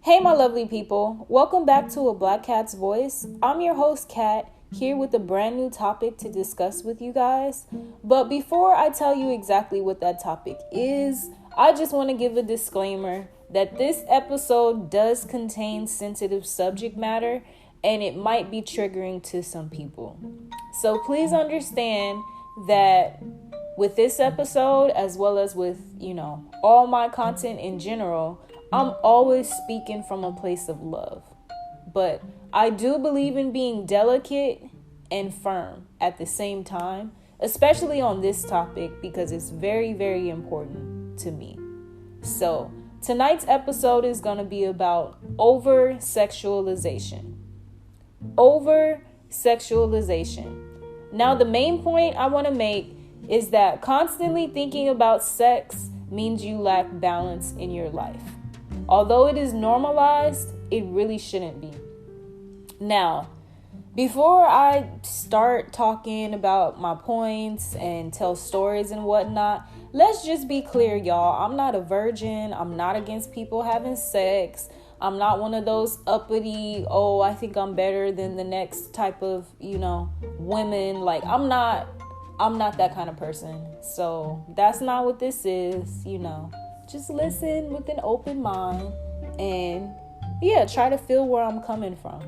Hey, my lovely people. Welcome back to A Black Cat's Voice. I'm your host, Kat, here with a brand new topic to discuss with you guys. But before I tell you exactly what that topic is, I just want to give a disclaimer that this episode does contain sensitive subject matter and it might be triggering to some people. So please understand that with this episode, as well as with, all my content in general, I'm always speaking from a place of love. But I do believe in being delicate and firm at the same time, especially on this topic because it's very, very important to me. So tonight's episode is going to be about over-sexualization. Over-sexualization. Now, the main point I want to make is that constantly thinking about sex means you lack balance in your life. Although it is normalized, it really shouldn't be. Now, before I start talking about my points and tell stories and whatnot, let's just be clear, y'all. I'm not a virgin. I'm not against people having sex. I'm not one of those uppity, I think I'm better than the next type of, women. Like, I'm not that kind of person. So that's not what this is, Just listen with an open mind and try to feel where I'm coming from.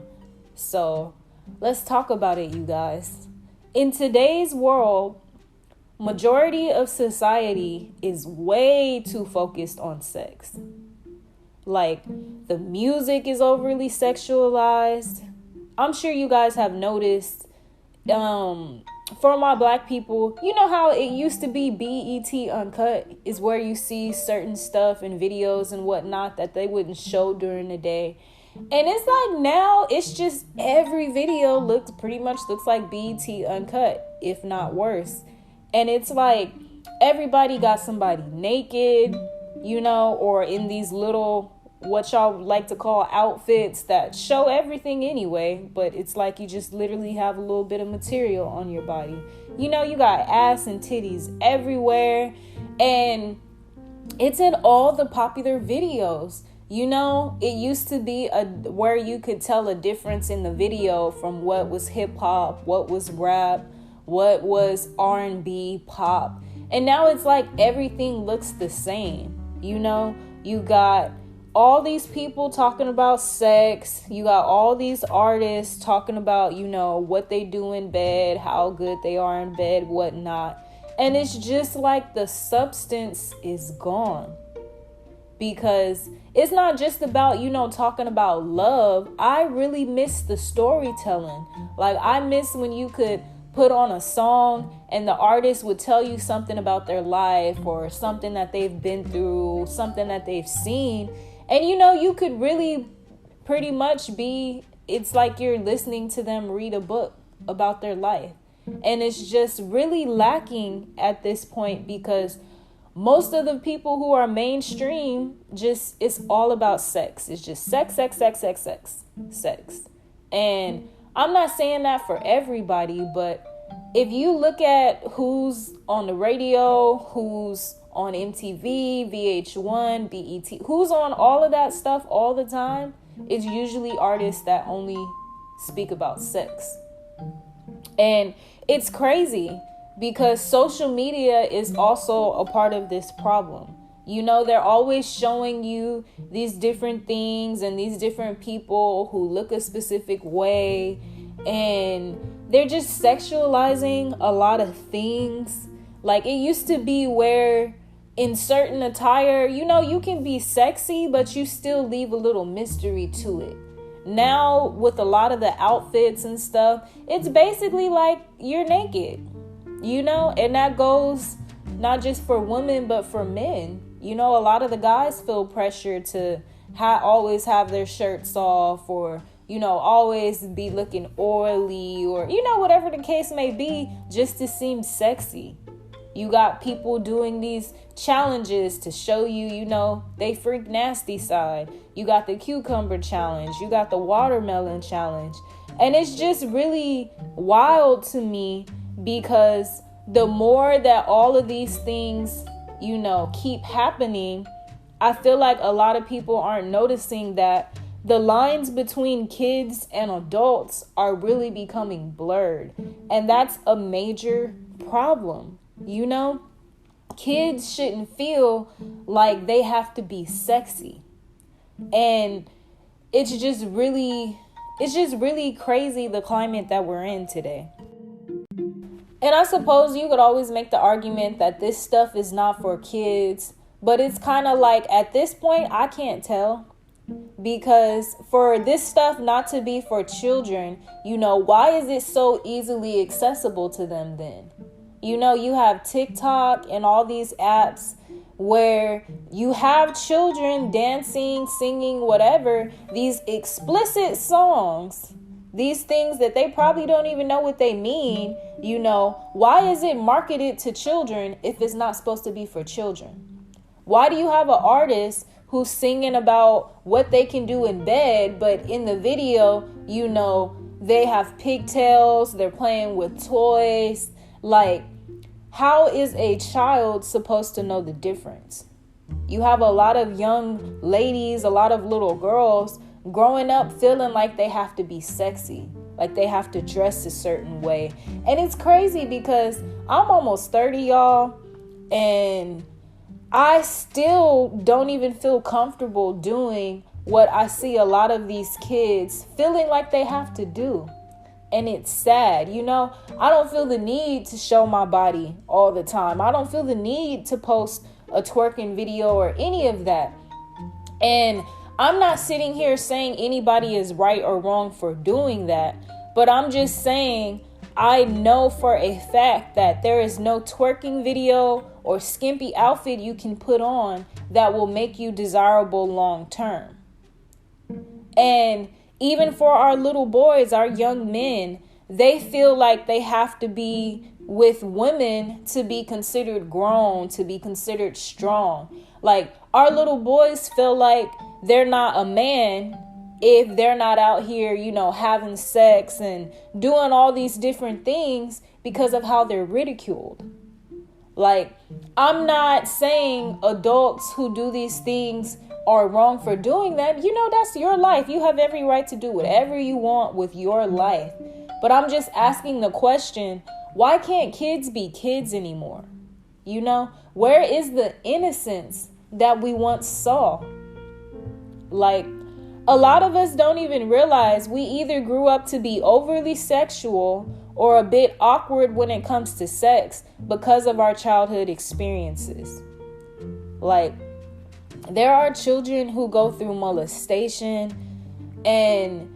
So let's talk about it, you guys. In today's world, majority of society is way too focused on sex. Like, the music is overly sexualized. I'm sure you guys have noticed, for my black people, you know how it used to be BET Uncut is where you see certain stuff and videos and whatnot that they wouldn't show during the day. And it's like now it's just every video pretty much looks like BET Uncut, if not worse. And it's like everybody got somebody naked, or in these little, what y'all like to call outfits that show everything anyway, but it's like you just literally have a little bit of material on your body. You got ass and titties everywhere, and it's in all the popular videos. It used to be where you could tell a difference in the video from what was hip hop, what was rap, what was R&B, pop, and now it's like everything looks the same. You got all these people talking about sex. You got all these artists talking about, what they do in bed, how good they are in bed, whatnot. And it's just like the substance is gone. Because it's not just about, talking about love. I really miss the storytelling. Like, I miss when you could put on a song and the artist would tell you something about their life or something that they've been through, something that they've seen. And, you could really pretty much it's like you're listening to them read a book about their life. And it's just really lacking at this point because most of the people who are mainstream, it's all about sex. It's just sex, sex, sex, sex, sex, sex. And I'm not saying that for everybody, but if you look at who's on the radio, who's on MTV, VH1, BET, who's on all of that stuff all the time, it's usually artists that only speak about sex. And it's crazy because social media is also a part of this problem. They're always showing you these different things and these different people who look a specific way, and they're just sexualizing a lot of things. Like, it used to be where in certain attire, you can be sexy, but you still leave a little mystery to it. Now, with a lot of the outfits and stuff, it's basically like you're naked, and that goes not just for women, but for men. A lot of the guys feel pressure to always have their shirts off or, always be looking oily or, whatever the case may be, just to seem sexy. You got people doing these challenges to show you, they freak nasty side. You got the cucumber challenge. You got the watermelon challenge. And it's just really wild to me because the more that all of these things, keep happening, I feel like a lot of people aren't noticing that the lines between kids and adults are really becoming blurred. And that's a major problem. You know, kids shouldn't feel like they have to be sexy. And it's just really crazy, the climate that we're in today. And I suppose you could always make the argument that this stuff is not for kids, but it's kind of like, at this point, I can't tell. Because for this stuff not to be for children, you know, why is it so easily accessible to them then? You know, you have TikTok and all these apps where you have children dancing, singing, whatever, these explicit songs, these things that they probably don't even know what they mean. You know, why is it marketed to children if it's not supposed to be for children? Why do you have an artist who's singing about what they can do in bed, but in the video, you know, they have pigtails, they're playing with toys? Like, how is a child supposed to know the difference? You have a lot of young ladies, a lot of little girls growing up feeling like they have to be sexy, like they have to dress a certain way. And it's crazy because I'm almost 30, y'all, and I still don't even feel comfortable doing what I see a lot of these kids feeling like they have to do. And it's sad. You know, I don't feel the need to show my body all the time. I don't feel the need to post a twerking video or any of that. And I'm not sitting here saying anybody is right or wrong for doing that, but I'm just saying I know for a fact that there is no twerking video or skimpy outfit you can put on that will make you desirable long term. And even for our little boys, our young men, they feel like they have to be with women to be considered grown, to be considered strong. Like, our little boys feel like they're not a man if they're not out here, you know, having sex and doing all these different things because of how they're ridiculed. Like, I'm not saying adults who do these things are wrong for doing that. You know, that's your life. You have every right to do whatever you want with your life. But I'm just asking the question, why can't kids be kids anymore? You know, where is the innocence that we once saw? Like, a lot of us don't even realize we either grew up to be overly sexual or a bit awkward when it comes to sex because of our childhood experiences. Like, there are children who go through molestation, and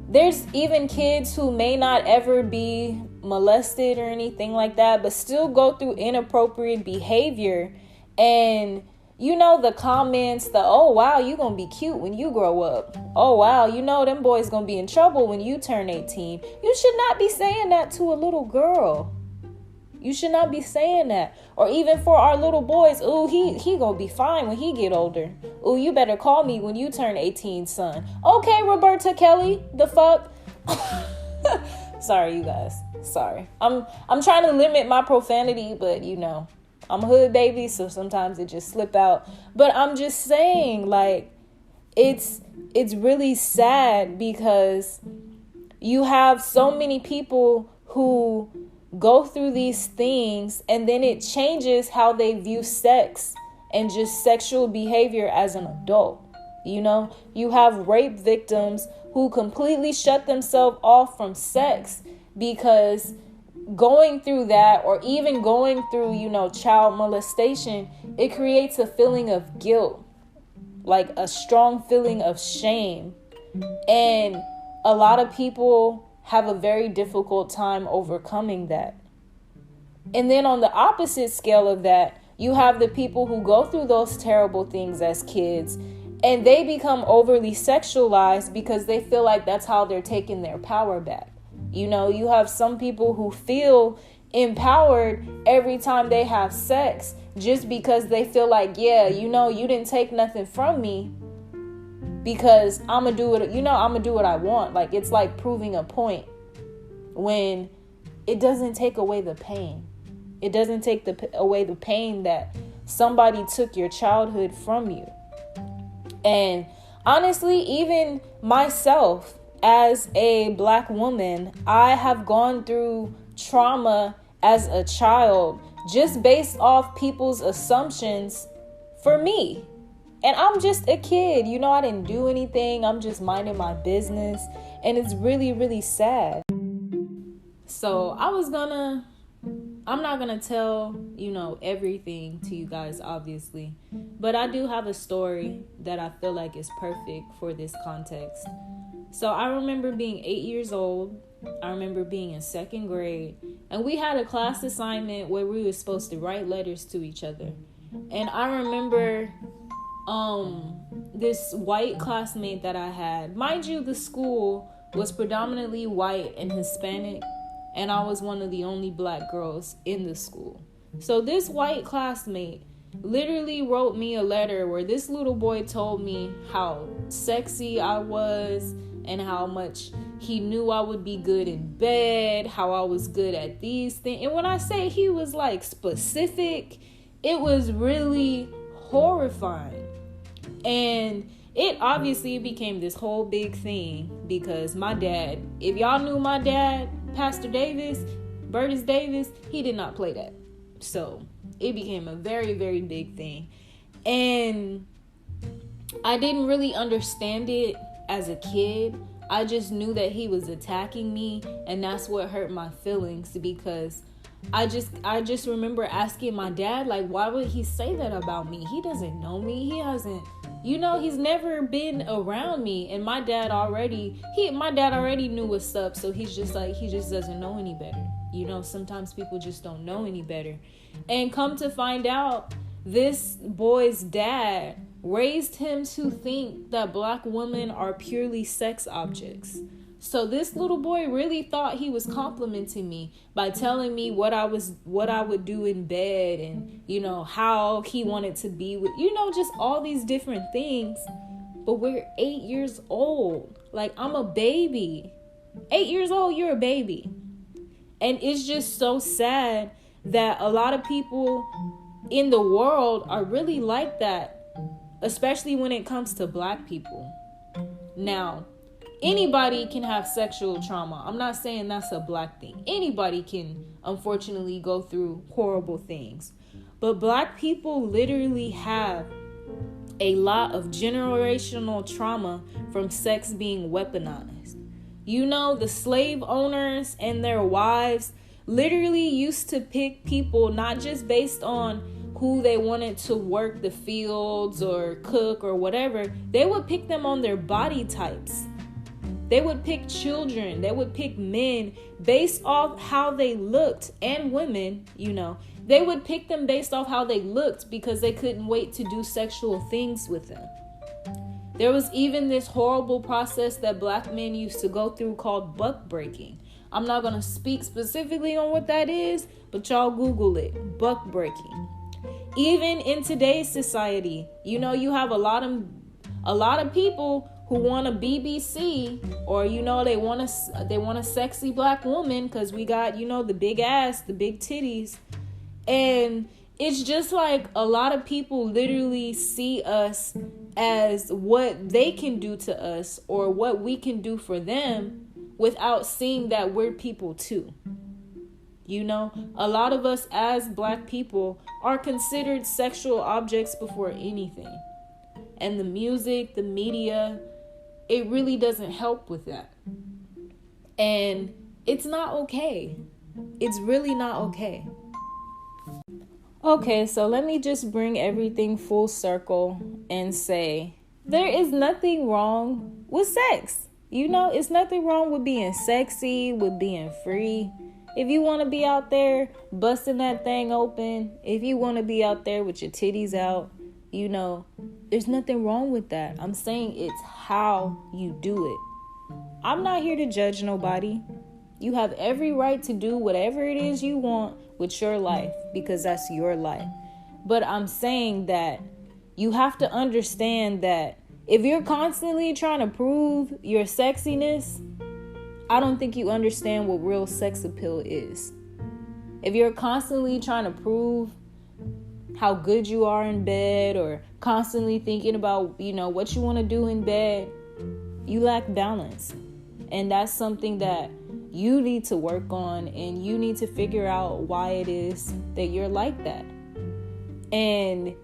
there's even kids who may not ever be molested or anything like that, but still go through inappropriate behavior. And you know, the comments, oh wow, you gonna be cute when you grow up. Oh wow, you know, them boys gonna be in trouble when you turn 18. You should not be saying that to a little girl. You should not be saying that. Or even for our little boys, ooh, he gonna be fine when he get older. Ooh, you better call me when you turn 18, son. Okay, Roberta Kelly, the fuck? Sorry, you guys. Sorry. I'm trying to limit my profanity, but you know, I'm a hood baby, so sometimes it just slip out. But I'm just saying, like, it's really sad because you have so many people who go through these things, and then it changes how they view sex and just sexual behavior as an adult. You know, you have rape victims who completely shut themselves off from sex because going through that, or even going through, you know, child molestation, it creates a feeling of guilt, like a strong feeling of shame. And a lot of people have a very difficult time overcoming that. And then on the opposite scale of that, you have the people who go through those terrible things as kids, and they become overly sexualized because they feel like that's how they're taking their power back. You know, you have some people who feel empowered every time they have sex just because they feel like, yeah, you know, you didn't take nothing from me because I'm going to do it. You know, I'm going to do what I want. Like, it's like proving a point when it doesn't take away the pain. It doesn't take away the pain that somebody took your childhood from you. And honestly, even myself as a Black woman, I have gone through trauma as a child just based off people's assumptions for me. And I'm just a kid, I didn't do anything. I'm just minding my business. And it's really, really sad. So I'm not gonna tell, everything to you guys, obviously. But I do have a story that I feel like is perfect for this context. So I remember being 8 years old. I remember being in second grade. And we had a class assignment where we were supposed to write letters to each other. And I remember this white classmate that I had. Mind you, the school was predominantly white and Hispanic. And I was one of the only Black girls in the school. So this white classmate literally wrote me a letter where this little boy told me how sexy I was and how much he knew I would be good in bed, how I was good at these things. And when I say he was like specific, it was really horrifying. And it obviously became this whole big thing because my dad, if y'all knew my dad, Pastor Davis, Burtis Davis, he did not play that. So it became a very, very big thing. And I didn't really understand it as a kid. I just knew that he was attacking me, and that's what hurt my feelings, because I just remember asking my dad, like, why would he say that about me? He doesn't know me. He hasn't, he's never been around me. And my dad already knew what's up. So he's just like, he just doesn't know any better. Sometimes people just don't know any better. And come to find out, this boy's dad raised him to think that Black women are purely sex objects. So this little boy really thought he was complimenting me by telling me what I would do in bed and, how he wanted to be with, just all these different things. But we're 8 years old. Like, I'm a baby. 8 years old, you're a baby. And it's just so sad that a lot of people in the world are really like that, especially when it comes to Black people. Now, anybody can have sexual trauma. I'm not saying that's a Black thing. Anybody can, unfortunately, go through horrible things. But Black people literally have a lot of generational trauma from sex being weaponized. The slave owners and their wives literally used to pick people not just based on who they wanted to work the fields or cook or whatever. They would pick them on their body types. They would pick children. They would pick men based off how they looked, and women, they would pick them based off how they looked because they couldn't wait to do sexual things with them. There was even this horrible process that Black men used to go through called buck breaking. I'm not going to speak specifically on what that is, but y'all Google it. Buck breaking. Even in today's society, you have a lot of people who want a BBC, or they want a sexy Black woman because we got the big ass, the big titties. And it's just like a lot of people literally see us as what they can do to us or what we can do for them without seeing that we're people too. A lot of us as Black people are considered sexual objects before anything. And the music, the media, it really doesn't help with that. And it's not okay. It's really not okay. Okay, so let me just bring everything full circle and say there is nothing wrong with sex. It's nothing wrong with being sexy, with being free. If you want to be out there busting that thing open, if you want to be out there with your titties out, there's nothing wrong with that. I'm saying it's how you do it. I'm not here to judge nobody. You have every right to do whatever it is you want with your life because that's your life. But I'm saying that you have to understand that if you're constantly trying to prove your sexiness, I don't think you understand what real sex appeal is. If you're constantly trying to prove how good you are in bed, or constantly thinking about, what you want to do in bed, you lack balance. And that's something that you need to work on, and you need to figure out why it is that you're like that. And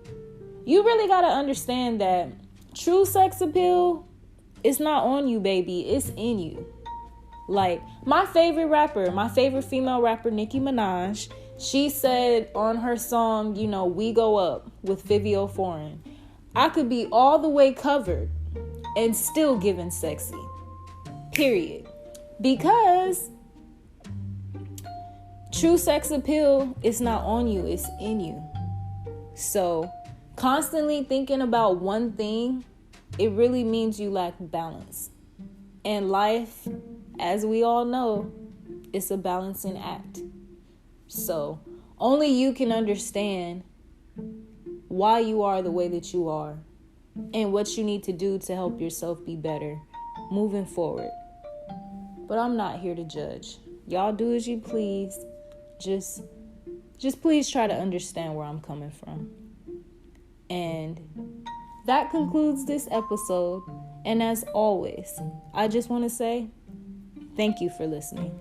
you really got to understand that true sex appeal is not on you, baby. It's in you. Like, my favorite female rapper, Nicki Minaj, she said on her song, We Go Up with Vivio Foreign, I could be all the way covered and still giving sexy. Period. Because true sex appeal is not on you, it's in you. So, constantly thinking about one thing, it really means you lack balance. And life, as we all know, is a balancing act. So, only you can understand why you are the way that you are and what you need to do to help yourself be better moving forward. But I'm not here to judge. Y'all do as you please. Just please try to understand where I'm coming from. And that concludes this episode. And as always, I just want to say thank you for listening.